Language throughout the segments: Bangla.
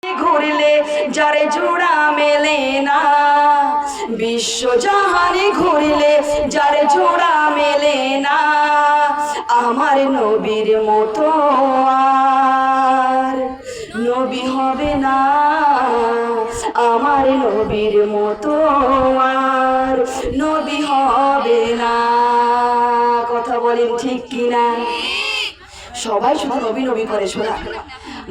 ঘুরলে যারে জোড়া মেলে না, বিশ্বজাহানে ঘুরলে যারে জোড়া মেলে না, আমার নবীর মতো আর নবী হবে না, আমার নবীর মতো আর নবী হবে না। কথা বলেন ঠিক কিনা? সবাই শুধু নবী নবী করে, শোনা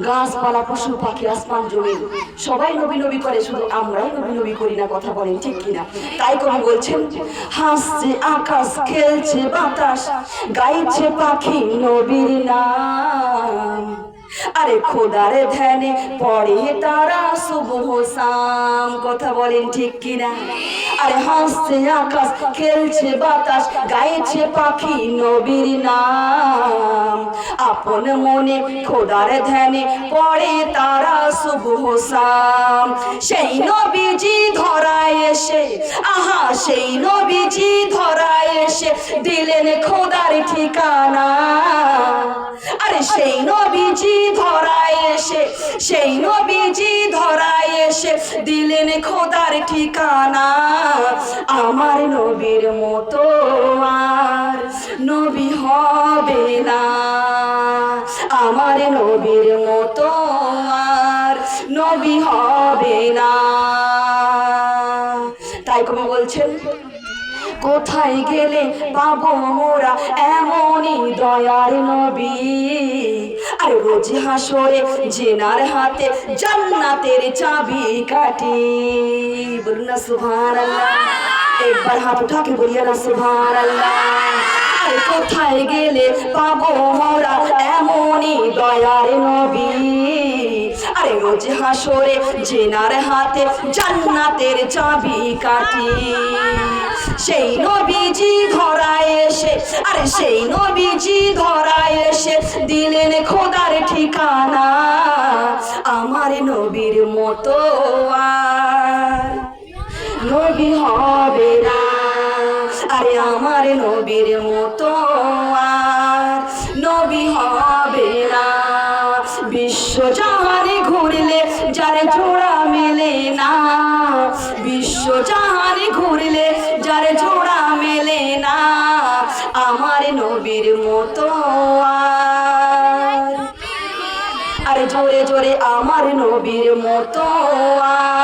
গাছপালা পশু পাখি আসমান জমিন সবাই নবী নবী করে, শুধু আমরাই নবী নবী করি না। কথা বলেন ঠিক কিনা? তাই কবি বলছেন, হাসছে আকাশ খেলছে বাতাস গাইছে পাখি নবীর নাম, আরে খোদার ধ্যানে পড়ে তারা সুবহ শাম। কথা বলেন ঠিক কিনা? আরে হাসছে আকাশ খেলছে বাতাস গাইছে পাখি নবীর নাম, আপন মনে খোদার ধ্যানে পড়ে তারা সুবহ শাম। সেই নবীজি ধরায় এসে, আহা সেই নবীজি ধরায় এসে দিলেন খোদার ঠিকানা, আরে সেই নবীজি ধরায় এসে, সেই নবীজি ধরায় এসে দিলেন খোদার ঠিকানা, আমার নবীর মতো আর নবী হবে না, আমার নবীর মতো আর নবী হবে না। তাই কবি বলছেন, কোথায় গেলে পাবো মোরা এমনই দয়ার নবী, আর রোজ হাসরে জেনার হাতে জান্নাতের চাবি কাটি। বলুন না সুবহানাল্লাহ, একবার হাত উঠাকে বলিয়া না সুবহানাল্লাহ। আর কোথায় গেলে পাবো মোরা এমনই দয়ার নবী, আরে রোজ হাসরে জেনার হাতে জান্নাতের চাবি কাটি। সেই নবীজি ধরায় এসে, আরে সেই নবীজি ধরায় এসে দিলেন খোদার ঠিকানা, আমার নবীর মতো আর নবী হবে না, আরে আমার নবীর মতো আর নবী হবে না। বিশ্বজাহানে ঘুরলে যারে জোড়া মেলে না, বিশ্বজাহানে ঘুরলে যারে জোড়া মেলে না, আমার নবীর মতো আর, আরে জোরে জোরে আমার নবীর মতো আর